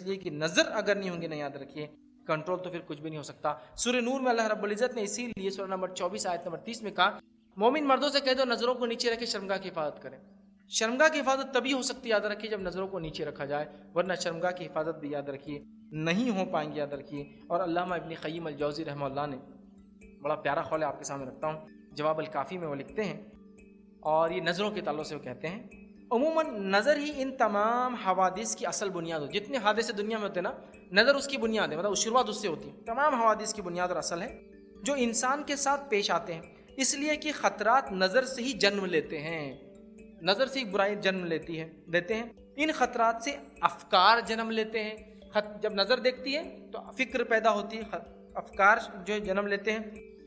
نتیجے کی نظر اگر نہیں ہوں گے نا، یاد رکھیے کنٹرول تو پھر کچھ بھی نہیں ہو سکتا۔ سورہ نور میں اللہ رب العزت نے اسی لیے سورہ نمبر 24 آیت نمبر 30 میں کہا مومن مردوں سے کہہ دو نظروں کو نیچے رکھے شرمگاہ کی حفاظت کریں۔ شرمگاہ کی حفاظت تبھی ہو سکتی ہے یاد رکھیے جب نظروں کو نیچے رکھا جائے، ورنہ شرمگاہ کی حفاظت بھی یاد رکھیے نہیں ہو پائیں گے، یاد رکھیے۔ اور علامہ ابن قیم الجوزی رحمہ اللہ نے بڑا پیارا قول آپ کے سامنے رکھتا ہوں، جواب الکافی میں وہ لکھتے ہیں، اور یہ نظروں کے تعلق سے وہ کہتے ہیں عموماً نظر ہی ان تمام حوادث کی اصل بنیاد ہو۔ جتنے حادثے دنیا میں ہوتے ہیں نا، نظر اس کی بنیاد ہے، مطلب شروعات اس سے ہوتی ہے، تمام حوادث کی بنیاد اور اصل ہے جو انسان کے ساتھ پیش آتے ہیں، اس لیے کہ خطرات نظر سے ہی جنم لیتے ہیں، نظر سے ہی برائی جنم لیتے ہیں۔ ان خطرات سے افکار جنم لیتے ہیں، جب نظر دیکھتی ہے تو فکر پیدا ہوتی ہے، افکار جو جنم لیتے ہیں،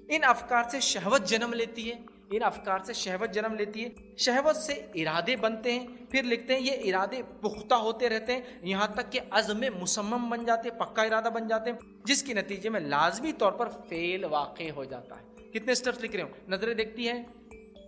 ان افکار سے شہوت جنم لیتی ہے، شہوت سے ارادے بنتے ہیں، پھر لکھتے ہیں یہ ارادے پختہ ہوتے رہتے ہیں یہاں تک کہ عزم مصمم بن جاتے ہیں، پکا ارادہ بن جاتے ہیں، جس کے نتیجے میں لازمی طور پر فعل واقع ہو جاتا ہے۔ کتنے سٹیپس لکھ رہے ہوں، نظریں دیکھتی ہیں،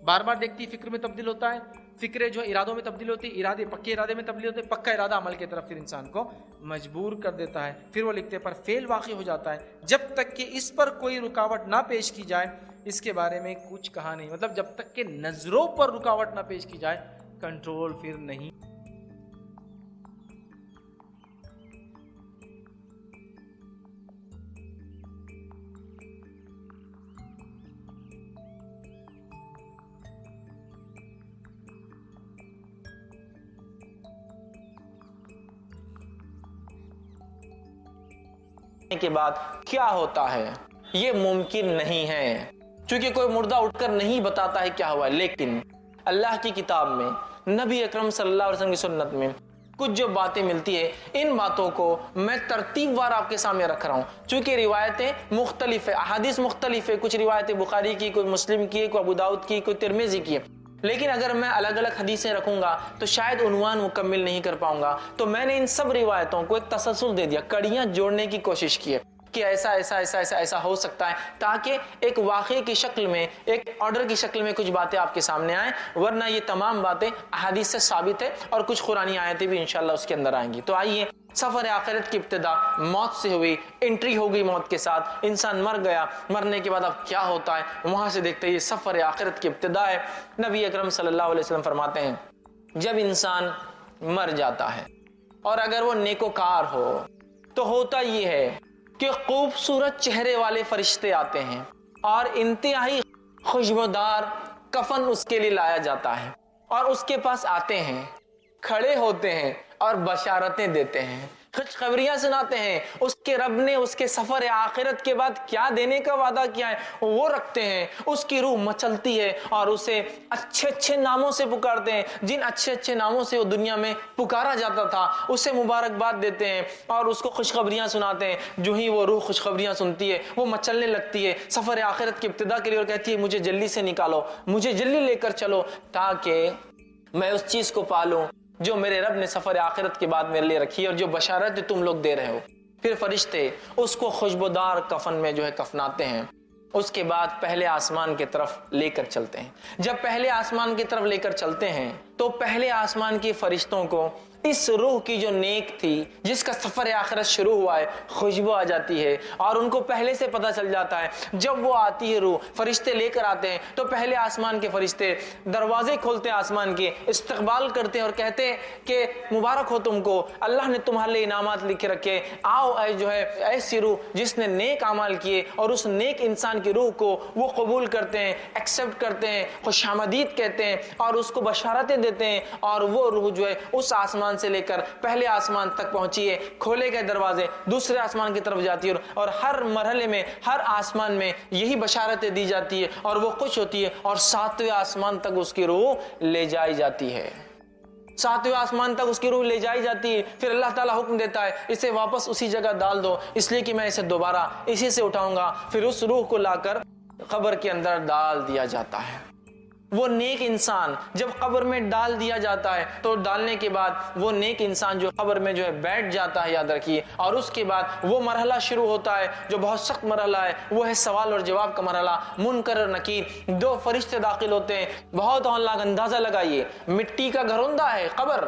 بار بار دیکھتی ہے، فکر میں تبدیل ہوتا ہے، فکریں جو ارادوں میں تبدیل ہوتی ہے، ارادے پکے ارادے میں تبدیل ہوتے ہیں، پکا ارادہ عمل کی طرف پھر انسان کو مجبور کر دیتا ہے، پھر وہ لکھتے پر فعل واقع ہو جاتا ہے جب تک کہ اس پر کوئی رکاوٹ نہ پیش کی جائے، اس کے بارے میں کچھ کہا نہیں، مطلب جب تک کہ نظروں پر رکاوٹ نہ پیش کی جائے کنٹرول پھر نہیں۔ کے بعد کیا ہوتا ہے یہ ممکن نہیں ہے، چونکہ کوئی مردہ اٹھ کر نہیں بتاتا ہے کیا ہوا ہے، لیکن اللہ کی کتاب میں، نبی اکرم صلی اللہ علیہ وسلم کی سنت میں کچھ جو باتیں ملتی ہے، ان باتوں کو میں ترتیب وار آپ کے سامنے رکھ رہا ہوں، چونکہ روایتیں مختلف ہیں، احادیث مختلف ہے، کچھ روایتیں بخاری کی، کوئی مسلم کی، کوئی ابو داؤد کی، کوئی ترمذی کی ہے، لیکن اگر میں الگ الگ حدیثیں رکھوں گا تو شاید عنوان مکمل نہیں کر پاؤں گا، تو میں نے ان سب روایتوں کو ایک تسلسل دے دیا، کڑیاں جوڑنے کی کوشش کی ہے کہ ایسا ایسا ایسا ایسا ایسا ہو سکتا ہے، تاکہ ایک واقعے کی شکل میں، ایک آرڈر کی شکل میں کچھ باتیں آپ کے سامنے آئیں، ورنہ یہ تمام باتیں احادیث سے ثابت ہے، اور کچھ قرآنی آیتیں بھی انشاءاللہ اس کے اندر آئیں گی۔ تو آئیے، سفر آخرت کی ابتدا موت سے ہوئی، انٹری ہو گئی موت کے ساتھ، انسان مر گیا، مرنے کے بعد اب کیا ہوتا ہے وہاں سے دیکھتے ہیں، یہ سفر آخرت کی ابتدا ہے۔ نبی اکرم صلی اللہ علیہ وسلم فرماتے ہیں جب انسان مر جاتا ہے اور اگر وہ نیکوکار ہو تو ہوتا یہ ہے کہ خوبصورت چہرے والے فرشتے آتے ہیں اور انتہائی خوشبودار کفن اس کے لیے لایا جاتا ہے، اور اس کے پاس آتے ہیں، کھڑے ہوتے ہیں اور بشارتیں دیتے ہیں، خوشخبریاں سناتے ہیں، اس کے رب نے اس کے سفر آخرت کے بعد کیا دینے کا وعدہ کیا ہے وہ رکھتے ہیں، اس کی روح مچلتی ہے اور اسے اچھے اچھے ناموں سے پکارتے ہیں، جن اچھے اچھے ناموں سے وہ دنیا میں پکارا جاتا تھا اسے مبارکباد دیتے ہیں اور اس کو خوشخبریاں سناتے ہیں۔ جو ہی وہ روح خوشخبریاں سنتی ہے وہ مچلنے لگتی ہے سفر آخرت کی ابتدا کے لیے، اور کہتی ہے مجھے جلدی سے نکالو، مجھے جلدی لے کر چلو، تاکہ میں اس چیز کو پالوں جو میرے رب نے سفر آخرت کے بعد میرے لیے رکھی ہے اور جو بشارت تم لوگ دے رہے ہو۔ پھر فرشتے اس کو خوشبودار کفن میں جو ہے کفناتے ہیں، اس کے بعد پہلے آسمان کی طرف لے کر چلتے ہیں۔ جب پہلے آسمان کی طرف لے کر چلتے ہیں تو پہلے آسمان کے فرشتوں کو اس روح کی جو نیک تھی، جس کا سفر آخرت شروع ہوا ہے، خوشبو آ جاتی ہے، اور ان کو پہلے سے پتہ چل جاتا ہے جب وہ آتی ہے روح، فرشتے لے کر آتے ہیں تو پہلے آسمان کے فرشتے دروازے کھولتے ہیں، آسمان کے استقبال کرتے ہیں اور کہتے ہیں کہ مبارک ہو تم کو، اللہ نے تمہارے لیے انعامات لکھ رکھے، آؤ اے جو ہے ایسی روح جس نے نیک اعمال کیے، اور اس نیک انسان کی روح کو وہ قبول کرتے ہیں، ایکسیپٹ کرتے ہیں، خوش آمدید کہتے ہیں اور اس کو بشارتیں دیتے ہیں، اور وہ روح جو ہے اس آسمان سے لے کر پہلے آسمان تک پہنچی ہے، کھولے گئے دروازے دوسرے آسمان کی طرف جاتی ہے، اور ہر مرحلے میں ہر آسمان میں یہی بشارتیں دی جاتی ہے اور وہ خوش ہوتی ہے، اور 7ویں آسمان تک اس کی روح لے جائی جاتی ہے، 7ویں آسمان تک اس کی روح لے جائی جاتی ہے۔ پھر اللہ تعالیٰ حکم دیتا ہے اسے واپس اسی جگہ ڈال دو، اس لیے کہ میں اسے دوبارہ اسی سے اٹھاؤں گا۔ پھر اس روح کو لا کر قبر کے اندر ڈال دیا جاتا ہے۔ وہ نیک انسان جب قبر میں ڈال دیا جاتا ہے تو ڈالنے کے بعد وہ نیک انسان جو قبر میں جو ہے بیٹھ جاتا ہے، یاد رکھیے، اور اس کے بعد وہ مرحلہ شروع ہوتا ہے جو بہت سخت مرحلہ ہے، وہ ہے سوال اور جواب کا مرحلہ۔ منکر اور نکیر 2 فرشتے داخل ہوتے ہیں، بہت اللہ کا اندازہ لگائیے، مٹی کا گھروندہ ہے قبر،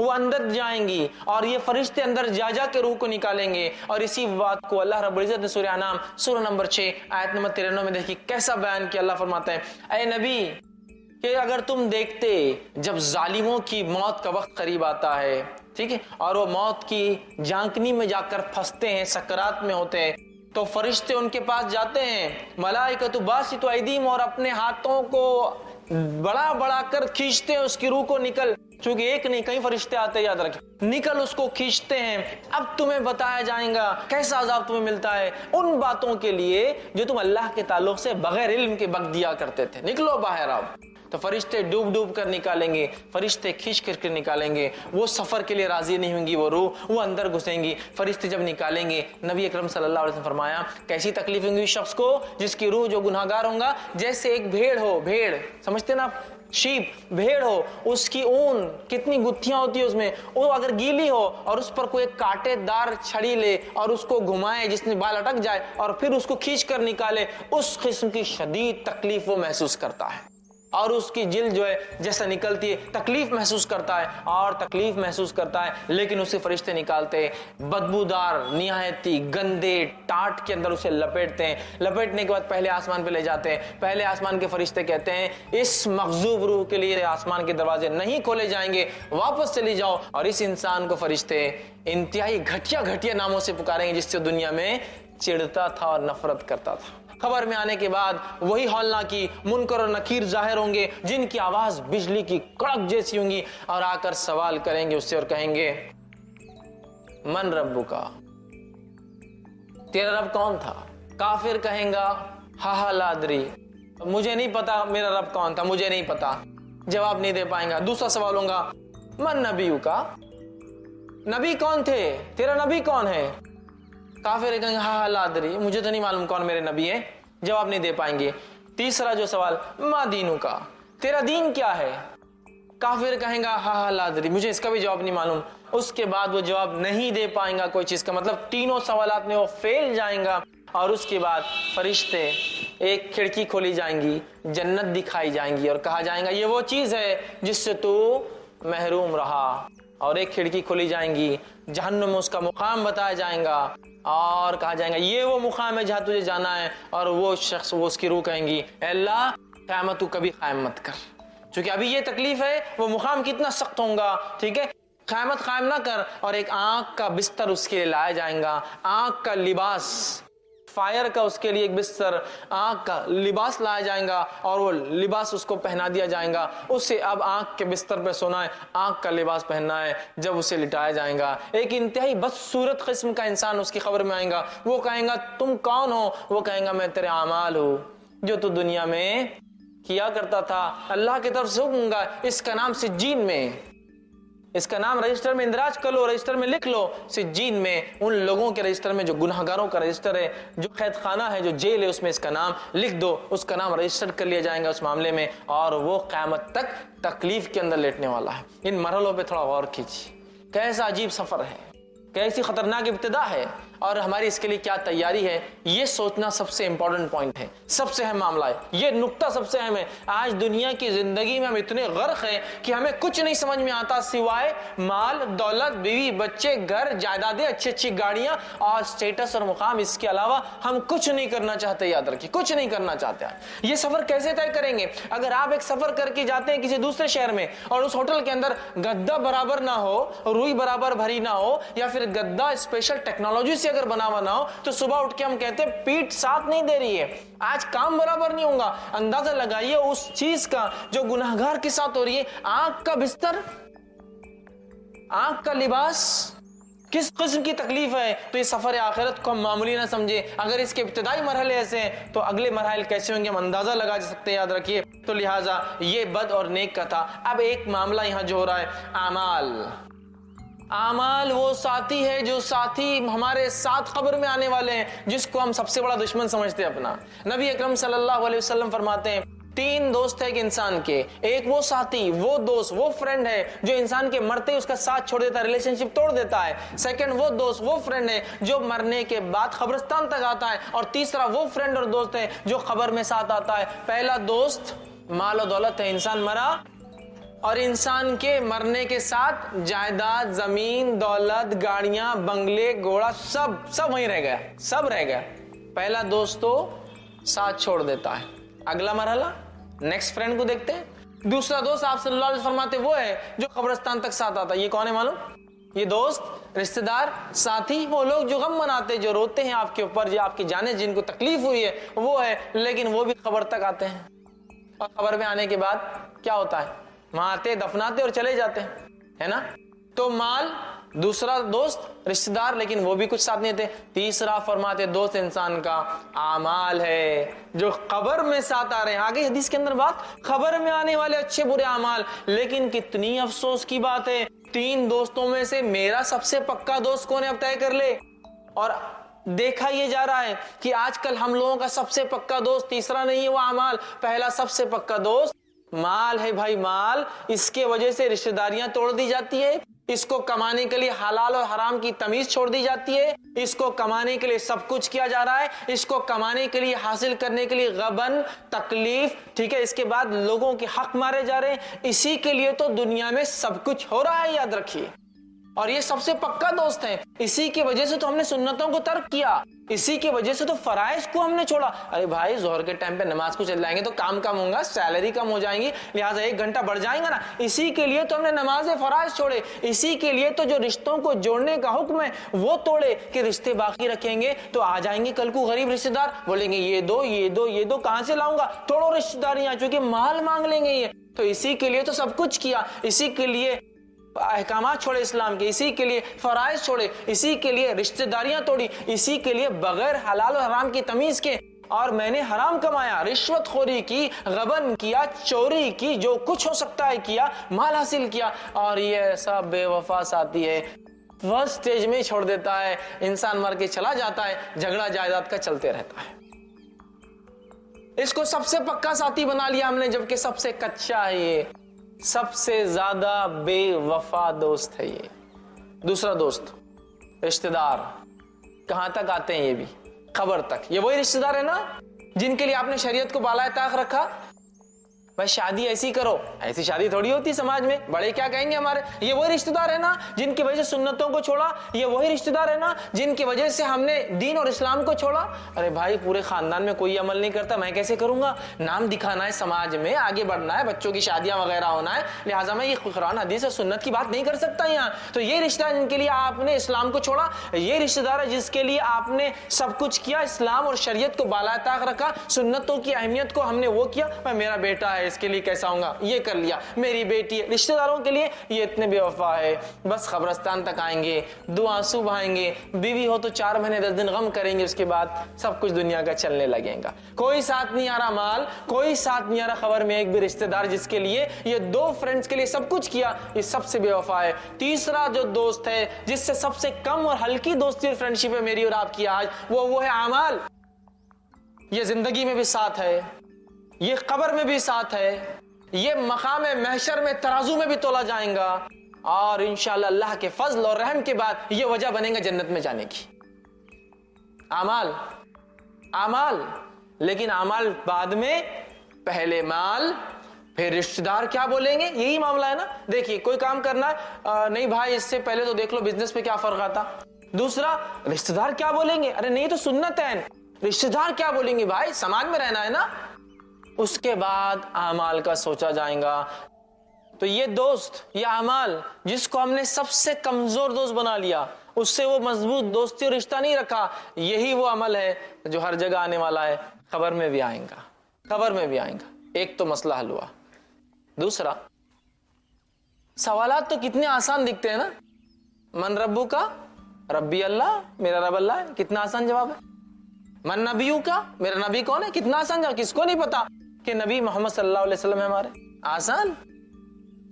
وہ اندر جائیں گی اور یہ فرشتے اندر جا جا کے روح کو نکالیں گے. اور اسی بات کو اللہ رب العزت نے سورہ انعام سورہ نمبر 6 آیت نمبر 93 میں دیکھیے کیسا بیان کیا. اللہ فرماتا ہے اے نبی کہ اگر تم دیکھتے جب ظالموں کی موت کا وقت قریب آتا ہے, ٹھیک ہے, اور وہ موت کی جھانکنی میں جا کر پھنستے ہیں, سکرات میں ہوتے ہیں, تو فرشتے ان کے پاس جاتے ہیں, ملائکۃ باسطو ایدیہم, اور اپنے ہاتھوں کو بڑا بڑا کر کھینچتے ہیں اس کی روح کو, نکل, چونکہ ایک نہیں کئی فرشتے آتے ہیں, یاد رکھیں, نکل اس کو کھینچتے ہیں. اب تمہیں بتایا جائے گا کیسا عذاب تمہیں ملتا ہے ان باتوں کے لیے جو تم اللہ کے تعلق سے بغیر علم کے بک دیا کرتے تھے. نکلو باہر آؤ. تو فرشتے ڈوب ڈوب کر نکالیں گے, فرشتے کھینچ کر نکالیں گے. وہ سفر کے لیے راضی نہیں ہوں گی وہ روح, وہ اندر گھسیں گی. فرشتے جب نکالیں گے, نبی اکرم صلی اللہ علیہ وسلم فرمایا کیسی تکلیف ہوں گی اس شخص کو جس کی روح جو گناہگار ہوگا, جیسے ایک بھیڑ ہو, بھیڑ سمجھتے نا آپ, شیپ, بھیڑ ہو, اس کی اون کتنی گتھیاں ہوتی ہے اس میں, وہ اگر گیلی ہو اور اس پر کوئی کانٹے دار چھڑی لے اور اس کو گھمائے جس میں بال اٹک جائے اور پھر اس کو کھینچ کر نکالے, اس قسم کی شدید تکلیف وہ محسوس کرتا ہے. اور اس کی جلد جو ہے جیسا نکلتی ہے تکلیف محسوس کرتا ہے, اور تکلیف محسوس کرتا ہے, لیکن اسے فرشتے نکالتے بدبودار نہایتی گندے ٹاٹ کے اندر اسے لپیٹتے ہیں. لپیٹنے کے بعد پہلے آسمان پہ لے جاتے ہیں. پہلے آسمان کے فرشتے کہتے ہیں اس مغضوب روح کے لیے آسمان کے دروازے نہیں کھولے جائیں گے, واپس چلی جاؤ. اور اس انسان کو فرشتے انتہائی گھٹیا گھٹیا ناموں سے پکاریں گے جس سے دنیا میں چڑھتا تھا اور نفرت کرتا تھا. خبر میں آنے کے بعد وہی ہولناکی منکر اور نکیر ظاہر ہوں گے جن کی آواز بجلی کی کڑک جیسی ہوں گی, اور آ کر سوال کریں گے اس سے اور کہیں گے من ربکا, تیرا رب کون تھا. کافر کہیں گا ہا لا ادری, مجھے نہیں پتا میرا رب کون تھا, مجھے نہیں پتا, جواب نہیں دے پائیں گا. دوسرا سوال ہوگا من نبیکا, نبی کون تھے, تیرا نبی کون ہے. کافر کہیں گے ہا لا ادری, مجھے تو نہیں معلوم کون میرے نبی ہے, جواب نہیں دے پائیں گے. تیسرا جو سوال ما دینو کا, تیرا دین کیا ہے. کافر کہیں گا ہا لا ادری, مجھے اس کا بھی جواب نہیں معلوم. اس کے بعد وہ جواب نہیں دے پائیں گا کوئی چیز کا, مطلب تینوں سوالات میں وہ فیل جائیں گا. اور اس کے بعد فرشتے ایک کھڑکی کھولی جائیں گی, جنت دکھائی جائیں گی اور کہا جائیں گا یہ وہ چیز ہے جس سے تو محروم رہا. اور ایک کھڑکی کھولی جائیں گی, جہنم میں اس کا مقام بتایا جائیں گا اور کہا جائیں گا یہ وہ مقام ہے جہاں تجھے جانا ہے. اور وہ شخص, وہ اس کی روح کہیں گی اے اللہ قیامت تو کبھی قائم مت کر, چونکہ ابھی یہ تکلیف ہے, وہ مقام کتنا سخت ہوگا, ٹھیک ہے, قیامت قائم نہ کر. اور ایک آنکھ کا بستر اس کے لیے لایا جائیں گا, آنکھ کا لباس, فائر کا اس کے لیے ایک بستر, آنکھ کا لباس لایا جائیں گا اور وہ لباس اس کو پہنا دیا جائیں گا. اسے اب آنکھ کے بستر پہ سونا ہے, آنکھ کا لباس پہننا ہے. جب اسے لٹایا جائیں گا ایک انتہائی بدصورت قسم کا انسان اس کی خبر میں آئے گا. وہ کہیں گا تم کون ہو, وہ کہیں گا میں تیرے اعمال ہوں جو تو دنیا میں کیا کرتا تھا. اللہ کی طرف سے حکم گا اس کا نام سجین میں, اس کا نام رجسٹر میں اندراج کر لو, رجسٹر میں لکھ لو. سجین میں ان لوگوں کے رجسٹر میں جو گناہگاروں کا رجسٹر ہے, جو قید خانہ ہے, جو جیل ہے, اس میں اس کا نام لکھ دو. اس کا نام رجسٹر کر لیا جائے گا اس معاملے میں, اور وہ قیامت تک تکلیف کے اندر لیٹنے والا ہے. ان مرحلوں پہ تھوڑا غور کیجیے, کیسا عجیب سفر ہے, کیسی خطرناک ابتدا ہے, اور ہماری اس کے لیے کیا تیاری ہے. یہ سوچنا سب سے امپورٹنٹ پوائنٹ ہے, سب سے اہم معاملہ ہے. یہ نقطہ سب سے اہم ہے. آج دنیا کی زندگی میں ہم اتنے غرق ہیں کہ ہمیں کچھ نہیں سمجھ میں آتا سوائے مال, دولت, بیوی, بچے, گھر, جائیدادیں, اچھی اچھی گاڑیاں اور اسٹیٹس اور مقام. اس کے علاوہ ہم کچھ نہیں کرنا چاہتے, یاد رکھیے کچھ نہیں کرنا چاہتے. یہ سفر کیسے طے کریں گے؟ اگر آپ ایک سفر کر کے جاتے ہیں کسی دوسرے شہر میں اور اس ہوٹل کے اندر گدا برابر نہ ہو, روئی برابر بھری نہ ہو, یا پھر گدا اسپیشل ٹیکنالوجی سے اگر بنا ہوا نہ ہو, تو صبح اٹھ کے ہم کہتے ہیں پیٹ ساتھ نہیں دے رہی ہے, آج کام برابر نہیں ہوگا. اندازہ لگائیے اس چیز کا جو گناہگار کے ساتھ ہو رہی ہے. آنکھ کا بستر, آنکھ کا لباس, کس قسم کی تکلیف ہے. تو یہ سفر آخرت کو ہم معمولی نہ سمجھے. اگر اس کے ابتدائی مرحلے ایسے ہیں تو اگلے مراحل کیسے ہوں گے ہم اندازہ لگا سکتے ہیں, یاد رکھیے. تو لہٰذا یہ بد اور نیک کا تھا. اب ایک معاملہ یہاں جو ہو رہا ہے, اعمال. اعمال وہ ساتھی ہے جو ساتھی ہمارے ساتھ قبر میں آنے والے ہیں, جس کو ہم سب سے بڑا دشمن سمجھتے ہیں اپنا. نبی اکرم صلی اللہ علیہ وسلم فرماتے ہیں تین دوست ہے ایک انسان کے, ایک وہ ساتھی, وہ دوست, وہ فرینڈ ہے جو انسان کے مرتے اس کا ساتھ چھوڑ دیتا ہے, ریلیشن شپ توڑ دیتا ہے. سیکنڈ وہ دوست, وہ فرینڈ ہے جو مرنے کے بعد قبرستان تک آتا ہے. اور تیسرا وہ فرینڈ اور دوست ہے جو قبر میں ساتھ آتا ہے. پہلا دوست مال و دولت ہے, انسان مرا اور انسان کے مرنے کے ساتھ جائیداد، زمین، دولت، گاڑیاں، بنگلے، گھوڑا سب وہیں رہ گیا، سب رہ گیا. پہلا دوست تو ساتھ چھوڑ دیتا ہے. اگلا مرحلہ نیکسٹ فرینڈ کو دیکھتے ہیں. دوسرا دوست آپ صلی اللہ علیہ وسلم فرماتے وہ ہے جو قبرستان تک ساتھ آتا ہے. یہ کون ہے معلوم؟ یہ دوست، رشتہ دار، ساتھی، وہ لوگ جو غم مناتے، جو روتے ہیں آپ کے اوپر، جو آپ کی جانیں جن کو تکلیف ہوئی ہے وہ ہے، لیکن وہ بھی قبر تک آتے ہیں. اور قبر میں آنے کے بعد کیا ہوتا ہے؟ وہاں آتے، دفناتے اور چلے جاتے ہیں، ہے نا. تو مال، دوسرا دوست، رشتہ دار، لیکن وہ بھی کچھ ساتھ نہیں تھے. تیسرا فرماتے دوست انسان کا اعمال ہے جو قبر میں ساتھ آ رہے ہیں. آگے حدیث کے اندر بات، خبر میں آنے والے اچھے برے اعمال. لیکن کتنی افسوس کی بات ہے، 3 دوستوں میں سے میرا سب سے پکا دوست کون ہے اب طے کر لے. اور دیکھا یہ جا رہا ہے کہ آج کل ہم لوگوں کا سب سے پکا دوست تیسرا نہیں ہے وہ اعمال، پہلا سب سے پکا دوست مال ہے. بھائی مال، اس کے وجہ سے رشتہ داریاں توڑ دی جاتی ہے، اس کو کمانے کے لیے حلال اور حرام کی تمیز چھوڑ دی جاتی ہے، اس کو کمانے کے لیے سب کچھ کیا جا رہا ہے، اس کو کمانے کے لیے، حاصل کرنے کے لیے غبن، تکلیف، ٹھیک ہے، اس کے بعد لوگوں کے حق مارے جا رہے ہیں. اسی کے لیے تو دنیا میں سب کچھ ہو رہا ہے، یاد رکھیے. اور یہ سب سے پکا دوست ہے. اسی کی وجہ سے تو ہم نے سنتوں کو ترک کیا، اسی کی وجہ سے تو فرائض کو ہم نے چھوڑا. ارے بھائی ظہر کے ٹائم پہ نماز کو چل جائیں گے تو کام کم ہوگا، سیلری کم ہو جائیں گی، لہٰذا 1 گھنٹہ بڑھ جائیں گا نا. اسی کے لیے تو ہم نے نماز فرائض چھوڑے. اسی کے لیے تو جو رشتوں کو جوڑنے کا حکم ہے وہ توڑے کہ رشتے باقی رکھیں گے تو آ جائیں گے کل کو غریب رشتے دار، بولیں گے یہ دو یہ دو یہ دو، کہاں سے لاؤں گا؟ توڑو رشتے داریاں، چونکہ مال مانگ لیں گے یہ. تو اسی کے لیے تو سب کچھ کیا، اسی کے لیے احکامات چھوڑے اسلام کے، اسی کے لیے فرائض چھوڑے، اسی کے لیے رشتہ داریاں توڑی، اسی کے لیے بغیر حلال و حرام کی تمیز کے. اور میں نے حرام کمایا، رشوت خوری کی، غبن کیا، چوری کی، جو کچھ ہو سکتا ہے کیا، مال حاصل کیا. اور یہ ایسا بے وفا ساتھی ہے، فرسٹ سٹیج میں چھوڑ دیتا ہے، انسان مر کے چلا جاتا ہے، جھگڑا جائیداد کا چلتے رہتا ہے. اس کو سب سے پکا ساتھی بنا لیا ہم نے، جبکہ سب سے کچا ہے یہ، سب سے زیادہ بے وفا دوست ہے یہ. دوسرا دوست رشتہ دار، کہاں تک آتے ہیں؟ یہ بھی قبر تک. یہ وہی رشتہ دار ہے نا جن کے لیے آپ نے شریعت کو بالائے طاق رکھا. بھائی شادی ایسی کرو، ایسی شادی تھوڑی ہوتی سماج میں، بڑے کیا کہیں گے ہمارے. یہ وہی رشتہ دار ہے نا جن کی وجہ سے سنتوں کو چھوڑا. یہ وہی رشتہ دار ہے نا جن کی وجہ سے ہم نے دین اور اسلام کو چھوڑا. ارے بھائی پورے خاندان میں کوئی عمل نہیں کرتا، میں کیسے کروں گا؟ نام دکھانا ہے سماج میں، آگے بڑھنا ہے، بچوں کی شادیاں وغیرہ ہونا ہے، لہٰذا میں یہ قرآن حدیث اور سنت کی بات نہیں کر سکتا یہاں. تو یہ رشتہ جن کے لیے آپ نے اسلام کو چھوڑا، یہ رشتہ دار ہے جس کے لیے آپ نے سب کچھ کیا، اسلام اور شریعت کو بالائے طاق رکھا، سنتوں کی اہمیت کو ہم نے وہ کیا. میں میرا بیٹا ہے اس کے لیے کیسا ہوں گا، یہ کر لیا. میری بیٹی ہے، رشتہ داروں کے لیے یہ اتنے بے وفا ہے، بس قبرستان تک آئیں گے، 2 آنسو بہائیں گے، بیوی ہو تو 4 مہینے 10 دن غم کریں گے، اس کے بعد سب کچھ دنیا کا چلنے لگے گا. کوئی ساتھ نہیں آ رہا مال، کوئی ساتھ نہیں آ رہا خبر میں، ایک بھی رشتہ دار جس کے لیے یہ 2 فرینڈز کے لیے سب کچھ کیا، یہ سب سے بے وفا ہے. تیسرا جو دوست ہے جس سے سب سے کم اور ہلکی دوستی اور فرینڈشپ ہے میری اور آپ کی آج، وہ ہے اعمال. یہ زندگی میں بھی ساتھ ہے، یہ قبر میں بھی ساتھ ہے، یہ مقام محشر میں ترازو میں بھی تولا جائیں گا، اور انشاءاللہ اللہ کے فضل اور رحم کے بعد یہ وجہ بنے گا جنت میں جانے کی. اعمال، اعمال، لیکن اعمال بعد میں، پہلے مال، پھر رشتہ دار کیا بولیں گے، یہی معاملہ ہے نا. دیکھیے کوئی کام کرنا ہے، نہیں بھائی اس سے پہلے تو دیکھ لو بزنس پہ کیا فرق آتا. دوسرا رشتہ دار کیا بولیں گے، ارے نہیں تو سنت ہے، رشتہ دار کیا بولیں گے، بھائی سماج میں رہنا ہے نا. اس کے بعد اعمال کا سوچا جائیں گا. تو یہ دوست، یہ اعمال جس کو ہم نے سب سے کمزور دوست بنا لیا، اس سے وہ مضبوط دوستی اور رشتہ نہیں رکھا، یہی وہ عمل ہے جو ہر جگہ آنے والا ہے، خبر میں بھی آئیں گا، خبر میں بھی آئیں گا. ایک تو مسئلہ حل ہوا. دوسرا، سوالات تو کتنے آسان دکھتے ہیں نا. من ربو کا، ربی اللہ، میرا رب اللہ ہے، کتنا آسان جواب ہے. من نبیو کا، میرا نبی کون ہے، کتنا آسان جواب. کس کو نہیں پتا کہ نبی محمد صلی اللہ علیہ وسلم ہے ہمارے، آسان.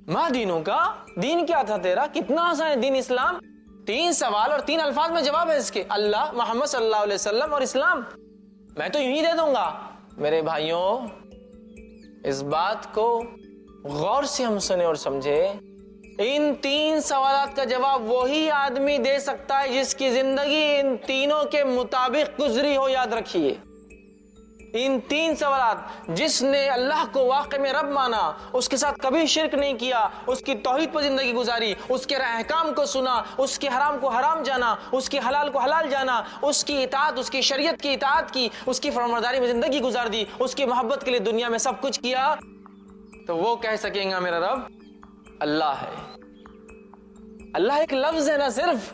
ما دینوں کا، دین کیا تھا تیرا، کتنا آسان ہے دین اسلام. 3 سوال اور 3 الفاظ میں جواب ہے اس کے، اللہ، محمد صلی اللہ علیہ وسلم اور اسلام. میں تو یوں ہی دے دوں گا. میرے بھائیوں اس بات کو غور سے ہم سنیں اور سمجھے. ان 3 سوالات کا جواب وہی آدمی دے سکتا ہے جس کی زندگی ان تینوں کے مطابق گزری ہو. یاد رکھیے ان تین سوالات، جس نے اللہ کو واقع میں رب مانا، اس کے ساتھ کبھی شرک نہیں کیا، اس کی توحید پر زندگی گزاری، اس کے احکام کو سنا، اس کے حرام کو حرام جانا، اس کے حلال کو حلال جانا، اس کی اطاعت، اس کی شریعت کی اطاعت کی، اس کی فرمانبرداری میں زندگی گزار دی، اس کی محبت کے لیے دنیا میں سب کچھ کیا، تو وہ کہہ سکیں گا میرا رب اللہ ہے۔ اللہ ایک لفظ ہے نا صرف،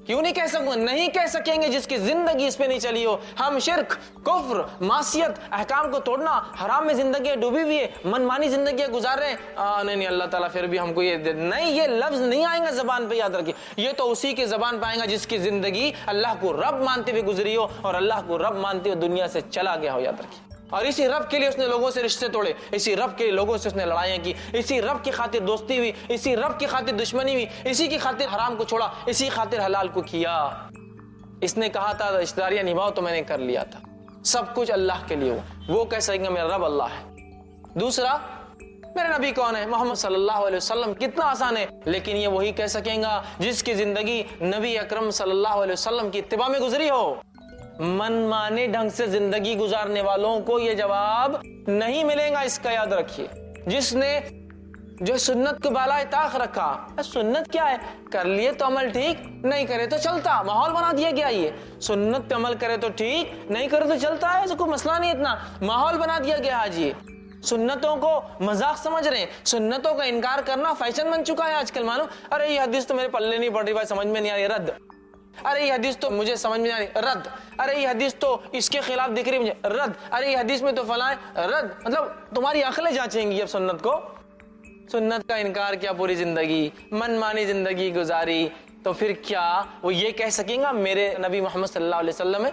کیوں نہیں کہہ سکوں؟ نہیں کہہ سکیں گے جس کی زندگی اس پہ نہیں چلی ہو۔ ہم شرک، کفر، معصیت، احکام کو توڑنا، حرام میں زندگیاں ڈوبی ہوئی ہے، من مانی زندگیاں گزار رہے ہیں، نہیں اللہ تعالیٰ پھر بھی ہم کو یہ نہیں، یہ لفظ نہیں آئیں گا زبان پہ، یاد رکھیے، یہ تو اسی کی زبان پہ آئیں گا جس کی زندگی اللہ کو رب مانتے ہوئے گزری ہو اور اللہ کو رب مانتے ہوئے دنیا سے چلا گیا ہو، یاد رکھیے۔ اور اسی رب کے لیے اس نے لوگوں سے رشتے توڑے، اسی رب کے لیے لوگوں سے اس نے لڑائیاں کی، اسی رب کی خاطر دوستی ہوئی، اسی رب کی خاطر دشمنی ہوئی، اسی کی خاطر حرام کو چھوڑا، اسی خاطر حلال کو کیا۔ اس نے کہا تھا رشتہ داریاں نبھاؤ تو میں نے کر لیا تھا، سب کچھ اللہ کے لیے ہو، وہ کہہ سکیں گے میرا رب اللہ ہے۔ دوسرا، میرے نبی کون ہے؟ محمد صلی اللہ علیہ وسلم، کتنا آسان ہے، لیکن یہ وہی کہہ سکیں گا جس کی زندگی نبی اکرم صلی اللہ علیہ وسلم کی اتباع میں گزری ہو۔ من مانے ڈھنگ سے زندگی گزارنے والوں کو یہ جواب نہیں ملے گا، اس کا یاد رکھیے۔ جس نے جو سنت کو بالائے طاق رکھا، سنت کیا ہے، کر لیے تو عمل ٹھیک، نہیں کرے تو چلتا، ماحول بنا دیا گیا، یہ سنت پہ عمل کرے تو ٹھیک، نہیں کرے تو چلتا ہے، کوئی مسئلہ نہیں، اتنا ماحول بنا دیا گیا آج۔ یہ سنتوں کو مذاق سمجھ رہے ہیں، سنتوں کا انکار کرنا فیشن بن چکا ہے آج کل۔ معلوم، ارے یہ حدیث تو میرے پلے نہیں پڑ رہی بھائی، سمجھ میں نہیں آ رہی، رد۔ ارے یہ حدیث تو مجھے سمجھ میں نہیں آ رہی، رد۔ ارے یہ حدیث تو اس کے خلاف دکھ رہی مجھے، رد۔ ارے یہ حدیث میں تو فلاں ہے، رد۔ مطلب تمہاری عقلیں جانچیں گی اب سنت کو، سنت کا انکار کیا، پوری زندگی من مانی زندگی گزاری، تو پھر کیا وہ یہ کہہ سکیں گا میرے نبی محمد صلی اللہ علیہ وسلم ہے؟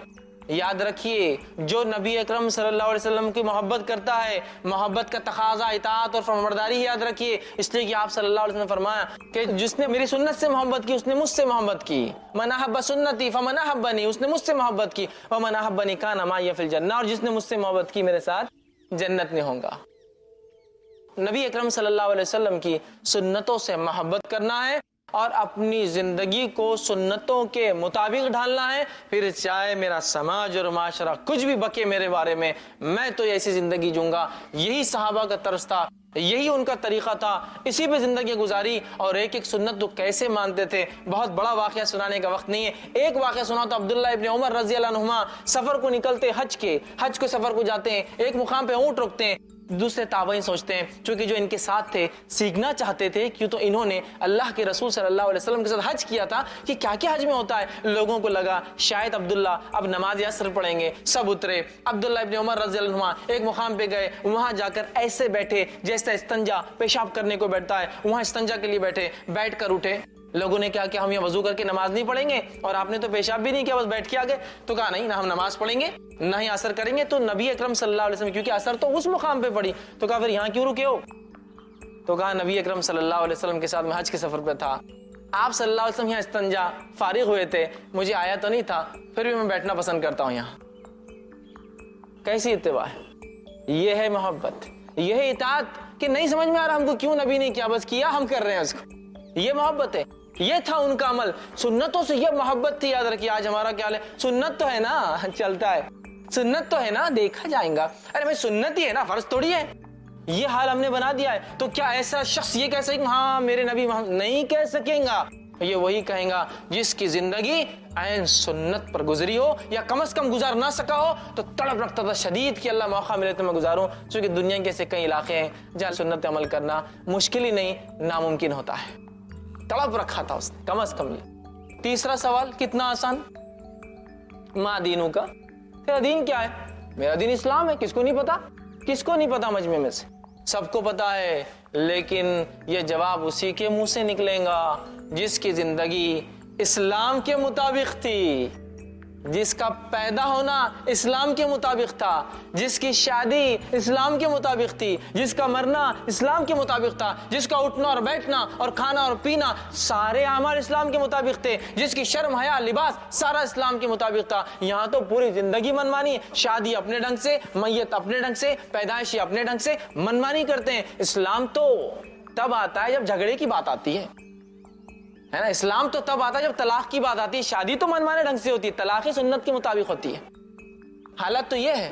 یاد رکھیے، جو نبی اکرم صلی اللہ علیہ وسلم کی محبت کرتا ہے، محبت کا تقاضا اطاعت اور فرمانبرداری، یاد رکھیے، اس لیے کہ آپ صلی اللہ علیہ وسلم نے فرمایا کہ جس نے میری سنت سے محبت کی اس نے مجھ سے محبت کی، من احب سنتی فمن احبنی، اس نے مجھ سے محبت کی، ومن احبنی کان معی فی الجنہ، اور جس نے مجھ سے محبت کی میرے ساتھ جنت میں ہوگا۔ نبی اکرم صلی اللہ علیہ وسلم کی سنتوں سے محبت کرنا ہے اور اپنی زندگی کو سنتوں کے مطابق ڈھالنا ہے، پھر چاہے میرا سماج اور معاشرہ کچھ بھی بکے میرے بارے میں تو ایسی زندگی جوں گا۔ یہی صحابہ کا طرز تھا، یہی ان کا طریقہ تھا، اسی پہ زندگی گزاری، اور ایک ایک سنت تو کیسے مانتے تھے۔ بہت بڑا واقعہ سنانے کا وقت نہیں ہے، ایک واقعہ سنا تو عبداللہ ابن عمر رضی اللہ عنہما سفر کو نکلتے، حج کو سفر کو جاتے ہیں، ایک مقام پہ اونٹ رکتے ہیں، دوسرے تابعین سوچتے ہیں چونکہ جو ان کے ساتھ تھے سیکھنا چاہتے تھے، کیوں تو انہوں نے اللہ کے رسول صلی اللہ علیہ وسلم کے ساتھ حج کیا تھا کہ کیا کیا حج میں ہوتا ہے۔ لوگوں کو لگا شاید عبداللہ اب نماز عصر پڑھیں گے، سب اترے، عبداللہ ابن عمر رضی اللہ عنہ ایک مقام پہ گئے، وہاں جا کر ایسے بیٹھے جیسا استنجا پیشاب کرنے کو بیٹھتا ہے، وہاں استنجا کے لیے بیٹھے، بیٹھ کر اٹھے۔ لوگوں نے کہا کہ ہم یہ وضو کر کے نماز نہیں پڑھیں گے، اور آپ نے تو پیشاب بھی نہیں کیا، بس بیٹھ کے آ گئے، تو کہا نہیں، نہ ہم نماز پڑھیں گے نہ ہی اثر کریں گے۔ تو نبی اکرم صلی اللہ علیہ وسلم، کیونکہ اثر تو اس مقام پہ پڑی، تو کہا پھر یہاں کیوں رکے ہو؟ تو کہا نبی اکرم صلی اللہ علیہ وسلم کے ساتھ میں حج کے سفر پہ تھا، آپ صلی اللہ علیہ وسلم یہاں استنجا فارغ ہوئے تھے، مجھے آیا تو نہیں تھا، پھر بھی میں بیٹھنا پسند کرتا ہوں یہاں۔ کیسی اتباع ہے؟ یہ ہے محبت، یہ ہے اطاعت، کہ نہیں سمجھ میں آ رہا ہم کو کیوں نبی نے کیا، بس کیا، ہم کر رہے ہیں اس کو، یہ محبت ہے۔ یہ تھا ان کا عمل، سنتوں سے یہ محبت تھی۔ یاد رکھیے آج ہمارا کیا ہے، سنت تو ہے نا، چلتا ہے، سنت تو ہے نا، دیکھا جائے گا، ارے بھائی سنت ہی ہے نا، فرض تھوڑی ہے، یہ حال ہم نے بنا دیا ہے۔ تو کیا ایسا شخص یہ کہہ سکے کہ ہاں میرے نبی محمد؟ نہیں کہہ سکیں گا، یہ وہی کہیں گا جس کی زندگی عین سنت پر گزری ہو، یا کم از کم گزار نہ سکا ہو تو تڑپ رکھتا تھا شدید کہ اللہ موقع ملے تو میں گزاروں، چونکہ دنیا کے ایسے کئی علاقے ہیں جہاں سنت عمل کرنا مشکل ہی نہیں، ناممکن ہوتا ہے۔ تڑپ رکھا تھا اس نے، کم از کم یہ۔ تیسرا سوال کتنا آسان، ما دینوں کا، تیرا دین کیا ہے؟ میرا دین اسلام ہے، کس کو نہیں پتا؟ کس کو نہیں پتا مجمع میں سے؟ سب کو پتا ہے، لیکن یہ جواب اسی کے منہ سے نکلے گا جس کی زندگی اسلام کے مطابق تھی، جس کا پیدا ہونا اسلام کے مطابق تھا، جس کی شادی اسلام کے مطابق تھی، جس کا مرنا اسلام کے مطابق تھا، جس کا اٹھنا اور بیٹھنا اور کھانا اور پینا سارے اعمال اسلام کے مطابق تھے، جس کی شرم حیا لباس سارا اسلام کے مطابق تھا۔ یہاں تو پوری زندگی منمانی، شادی اپنے ڈھنگ سے، میت اپنے ڈھنگ سے، پیدائشی اپنے ڈھنگ سے منمانی کرتے ہیں۔ اسلام تو تب آتا ہے جب جھگڑے کی بات آتی ہے نا، اسلام تو تب آتا ہے جب طلاق کی بات آتی ہے۔ شادی تو منمانے ڈھنگ سے ہوتی ہے، طلاق ہی سنت کے مطابق ہوتی ہے۔ حالت تو یہ ہے،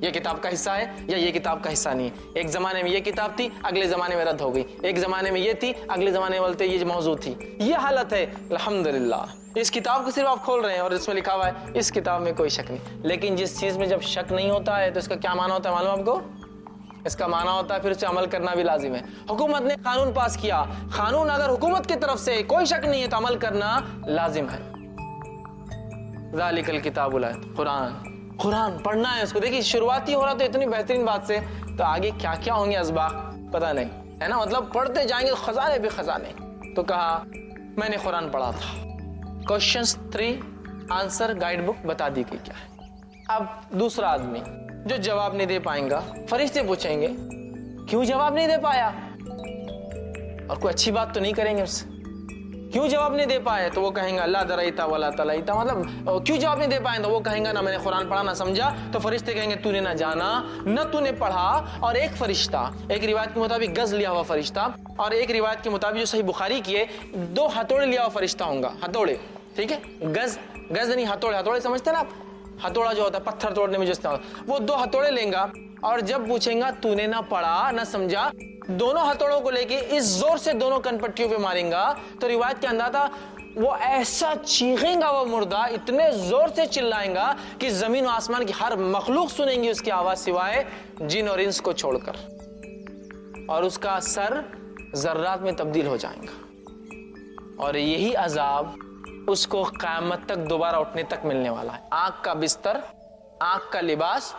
یہ کتاب کا حصہ ہے یا یہ کتاب کا حصہ نہیں ہے. ایک زمانے میں یہ کتاب تھی, اگلے زمانے میں رد ہو گئی. ایک زمانے میں یہ تھی, اگلے زمانے میں بولتے یہ موضوع تھی. یہ حالت ہے. الحمدللہ اس کتاب کو صرف آپ کھول رہے ہیں اور اس میں لکھا ہوا ہے اس کتاب میں کوئی شک نہیں. لیکن جس چیز میں جب شک نہیں ہوتا ہے تو اس کا کیا معنی ہوتا ہے معلوم آپ کو؟ اس کا معنی ہوتا ہے پھر اسے عمل کرنا بھی لازم ہے. حکومت نے قانون پاس کیا, قانون اگر حکومت کی طرف سے کوئی شک نہیں ہے تو عمل کرنا لازم ہے. ذالک الکتاب لا قرآن پڑھنا ہے اس کو. دیکھیے شروعاتی ہو رہا تو اتنی بہترین بات سے, تو آگے کیا کیا ہوں گے اسباق پتہ نہیں ہے نا. مطلب پڑھتے جائیں گے خزانے بھی خزانے. تو کہا میں نے قرآن پڑھا تھا. کوشچنز 3 آنسر گائیڈ بک بتا دی گئی کیا ہے. اب دوسرا آدمی جو جواب نہیں دے پائیں گا, فرشتے پوچھیں گے کیوں جواب نہیں دے پایا, اور کوئی اچھی بات تو نہیں کریں گے اس سے. کیوں جواب نہیں دے پائے تو وہ کہیں گا اللہ درائیتا ولا تلائیتا, مطلب کیوں جواب نہیں دے پائے تو وہ کہیں گا نہ میں نے قرآن پڑھا نہ سمجھا. تو فرشتے کہیں گے تو نے نہ جانا نہ تو نے پڑھا. اور ایک فرشتہ, ایک روایت کے مطابق گز لیا ہوا فرشتہ, اور ایک روایت کے مطابق جو صحیح بخاری کی ہے 2 ہتھوڑے لیا ہوا فرشتہ ہوں گا. ہتھوڑے, ٹھیک ہے, گز نہیں ہتھوڑے. ہتھوڑے سمجھتے ہیں نا آپ, ہتھوڑا جو ہوتا ہے پتھر توڑنے میں جو استعمال, وہ 2 ہتھوڑے لیں گا. اور جب پوچھیں گا تو نے نہ پڑھا نہ سمجھا, دونوں ہتھوڑوں کو لے کے اس زور سے دونوں کن پٹیوں پہ ماریں گا. تو روایت کے انداز تھا وہ ایسا چیخیں گا وہ مردہ, اتنے زور سے چلائیں گا کہ زمین و آسمان کی ہر مخلوق سنیں گی اس کی آواز سوائے جن اور انس کو چھوڑ کر, اور اس کا سر ذرات میں تبدیل ہو جائیں گا. اور یہی عذاب اس کو قیامت تک دوبارہ اٹھنے تک ملنے والا ہے. آنکھ کا بستر, آنکھ کا لباس,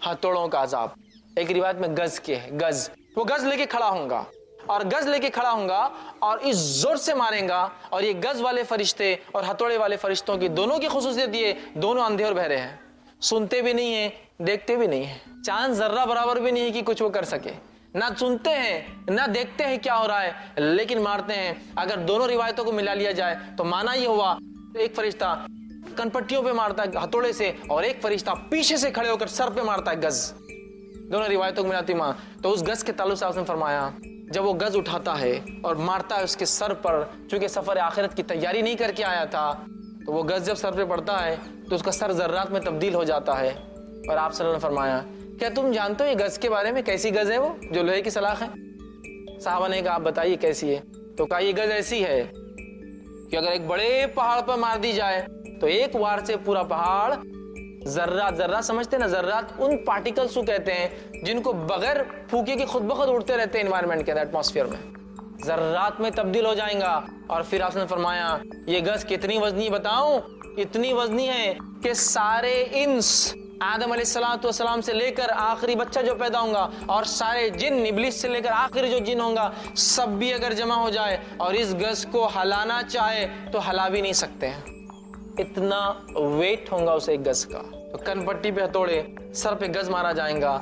ہتھوڑوں کا عذاب. ایک روایت میں گز کے ہے, گز, وہ گز لے کے کھڑا ہوں گا, اور گز لے کے کھڑا ہوں گا اور اس زور سے ماریں گا. اور یہ گز والے فرشتے اور ہتھوڑے والے فرشتوں کی دونوں کی خصوصیت یہ, دونوں اندھے اور بہرے ہیں, سنتے بھی نہیں ہیں دیکھتے بھی نہیں ہیں. چاند ذرہ برابر بھی نہیں ہے کہ کچھ وہ کر سکے, نہ سنتے ہیں نہ دیکھتے ہیں کیا ہو رہا ہے, لیکن مارتے ہیں. اگر دونوں روایتوں کو ملا لیا جائے تو معنی یہ ہوا ایک فرشتہ کنپٹیوں پہ مارتا ہے ہتھوڑے سے, اور ایک فرشتہ پیچھے سے کھڑے ہو کر سر پہ مارتا ہے گز. دونوں روایتوں کو ملاتی ماں. تو اس گز کے تعلق سے آپ نے فرمایا جب وہ گز اٹھاتا ہے اور مارتا ہے اس کے سر پر, چونکہ سفر آخرت کی تیاری نہیں کر کے آیا تھا, تو وہ گز جب سر پہ پڑتا ہے تو اس کا سر ذرات میں تبدیل ہو جاتا ہے. اور آپ صلی اللہ علیہ وسلم نے فرمایا کیا تم جانتے ہو یہ گز کے بارے میں, کیسی گز ہے وہ جو لوہے کی سلاخ ہے؟ صحابہ نے کہا آپ بتائیے کیسی ہے. تو کہا یہ گز ایسی ہے کہ اگر ایک بڑے پہاڑ پر مار دی جائے تو ایک وار سے پورا پہاڑ ذرات, ذرات سمجھتے ہیں نا, ذرات ان پارٹیکلز کو کہتے ہیں جن کو بغیر پھونکے کے خود بخود اڑتے رہتے ہیں انوائرمنٹ کے اندر, ایٹماسفیئر میں, ذرات میں تبدیل ہو جائیں گا. اور پھر آپ نے فرمایا یہ گز کتنی وزنی بتاؤں, اتنی وزنی ہے کہ سارے انس آدم علیہ السلام سے لے کر آخری بچہ جو پیدا ہوں گا, اور سارے جن ابلیس سے لے کر آخری جو جن ہوں گا, سب بھی اگر جمع ہو جائے اور اس گز کو ہلانا چاہے تو ہلا بھی نہیں سکتے ہیں. اتنا ویٹ ہوگا اسے ایک گز کا. تو کن پٹی پہ ہتھوڑے, سر پہ گز مارا جائیں گا,